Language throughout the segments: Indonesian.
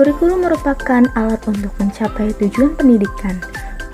Kurikulum merupakan alat untuk mencapai tujuan pendidikan.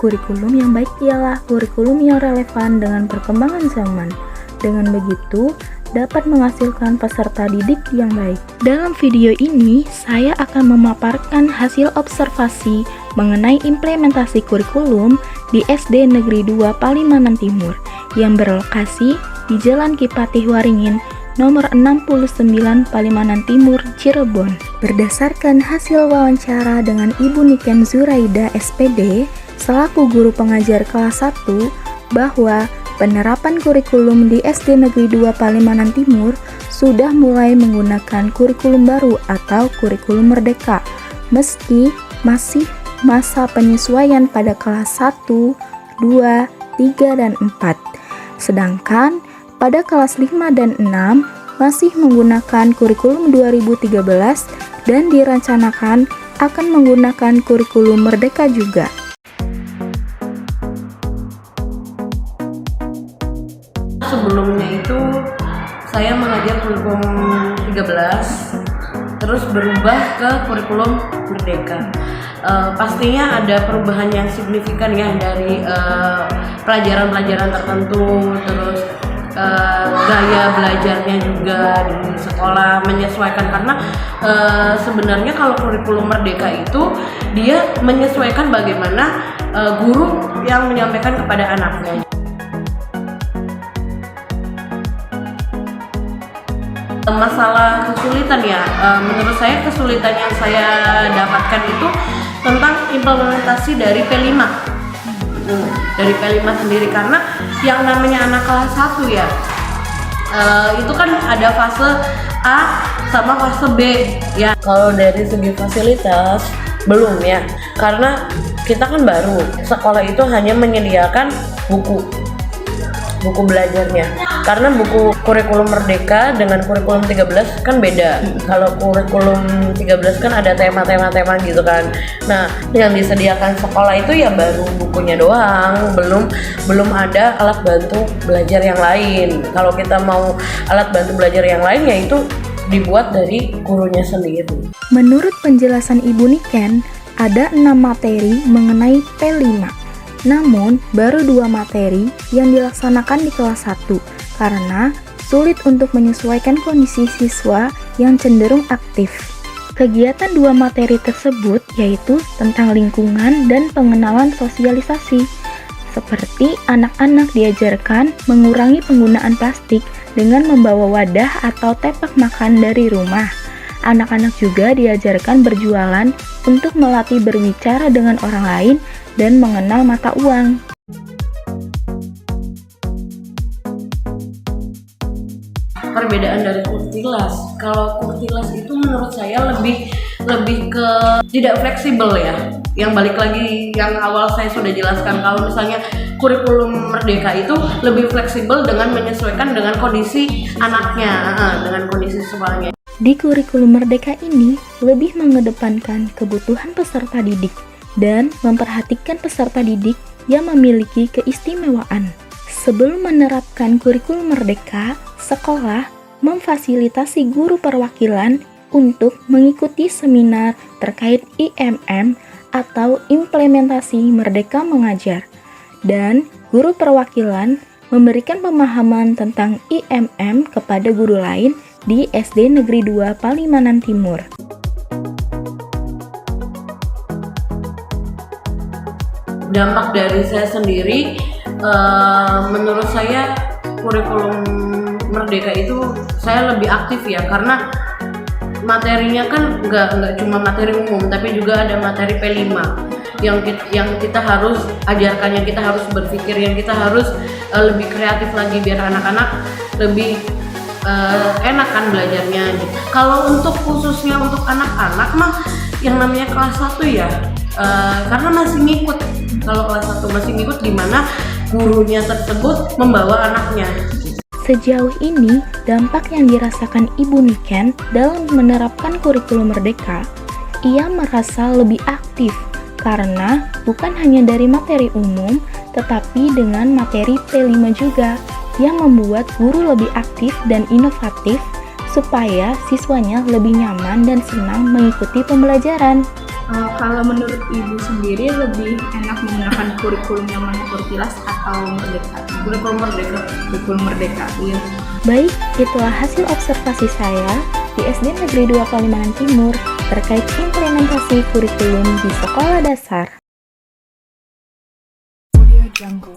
Kurikulum yang baik ialah kurikulum yang relevan dengan perkembangan zaman. Dengan begitu, dapat menghasilkan peserta didik yang baik. Dalam video ini, saya akan memaparkan hasil observasi mengenai implementasi kurikulum di SD Negeri 2 Palimanan Timur yang berlokasi di Jalan Ki Patih Waringin, nomor 69 Palimanan Timur, Cirebon. Berdasarkan hasil wawancara dengan Ibu Niken Zuraida SPD, selaku guru pengajar kelas 1, bahwa penerapan kurikulum di SD Negeri 2 Palimanan Timur sudah mulai menggunakan kurikulum baru atau kurikulum merdeka, meski masih masa penyesuaian pada kelas 1, 2, 3, dan 4. Sedangkan pada kelas 5 dan 6 masih menggunakan kurikulum 2013 dan direncanakan akan menggunakan kurikulum merdeka juga. Sebelumnya itu saya mengajar kurikulum 13, terus berubah ke kurikulum merdeka. Pastinya ada perubahan yang signifikan ya dari pelajaran-pelajaran tertentu, terus gaya belajarnya juga di sekolah menyesuaikan, karena sebenarnya kalau kurikulum merdeka itu dia menyesuaikan bagaimana guru yang menyampaikan kepada anaknya. Masalah kesulitan ya, menurut saya kesulitan yang saya dapatkan itu tentang implementasi dari P5. Dari P5 sendiri, karena yang namanya anak kelas 1 ya, itu kan ada fase A sama fase B ya. Kalau dari segi fasilitas belum ya, karena kita kan baru, sekolah itu hanya menyediakan buku belajarnya, karena buku kurikulum merdeka dengan kurikulum 13 kan beda. Kalau kurikulum 13 kan ada tema-tema gitu kan. Nah, yang disediakan sekolah itu ya baru bukunya doang, belum ada alat bantu belajar yang lain. Kalau kita mau alat bantu belajar yang lain, ya itu dibuat dari gurunya sendiri. Menurut penjelasan Ibu Niken, ada 6 materi mengenai P5. Namun, baru 2 materi yang dilaksanakan di kelas 1 karena sulit untuk menyesuaikan kondisi siswa yang cenderung aktif. Kegiatan 2 materi tersebut yaitu tentang lingkungan dan pengenalan sosialisasi. Seperti anak-anak diajarkan mengurangi penggunaan plastik dengan membawa wadah atau tepak makan dari rumah. Anak-anak juga diajarkan berjualan untuk melatih berbicara dengan orang lain dan mengenal mata uang. Perbedaan dari kurtilas, kalau kurtilas itu menurut saya lebih ke tidak fleksibel ya. Yang balik lagi yang awal saya sudah jelaskan, kalau misalnya kurikulum merdeka itu lebih fleksibel dengan menyesuaikan dengan kondisi anaknya, dengan kondisi siswanya. Di kurikulum merdeka ini lebih mengedepankan kebutuhan peserta didik dan memperhatikan peserta didik yang memiliki keistimewaan. Sebelum menerapkan kurikulum merdeka, sekolah memfasilitasi guru perwakilan untuk mengikuti seminar terkait IMM atau implementasi Merdeka Mengajar, dan guru perwakilan memberikan pemahaman tentang IMM kepada guru lain di SD Negeri 2 Palimanan Timur. Dampak dari saya sendiri, menurut saya kurikulum merdeka itu saya lebih aktif ya, karena materinya kan nggak cuma materi umum, tapi juga ada materi P5. yang kita harus ajarkan, yang kita harus berpikir, yang kita harus lebih kreatif lagi biar anak-anak lebih enak kan belajarnya gitu. Kalau untuk khususnya untuk anak-anak mah yang namanya kelas 1 ya, karena masih ngikut. Kalau kelas 1 masih ngikut, di mana gurunya tersebut membawa anaknya. Sejauh ini, dampak yang dirasakan Ibu Niken dalam menerapkan kurikulum merdeka, ia merasa lebih aktif karena bukan hanya dari materi umum, tetapi dengan materi P5 juga yang membuat guru lebih aktif dan inovatif supaya siswanya lebih nyaman dan senang mengikuti pembelajaran. Kalau menurut Ibu sendiri lebih enak menggunakan kurikulum yang Kurkilas atau Merdeka? Kurikulum Merdeka, iya. Baik, itulah hasil observasi saya di SD Negeri 2 Kalimantan Timur terkait implementasi kurikulum di sekolah dasar. Audio Jungle.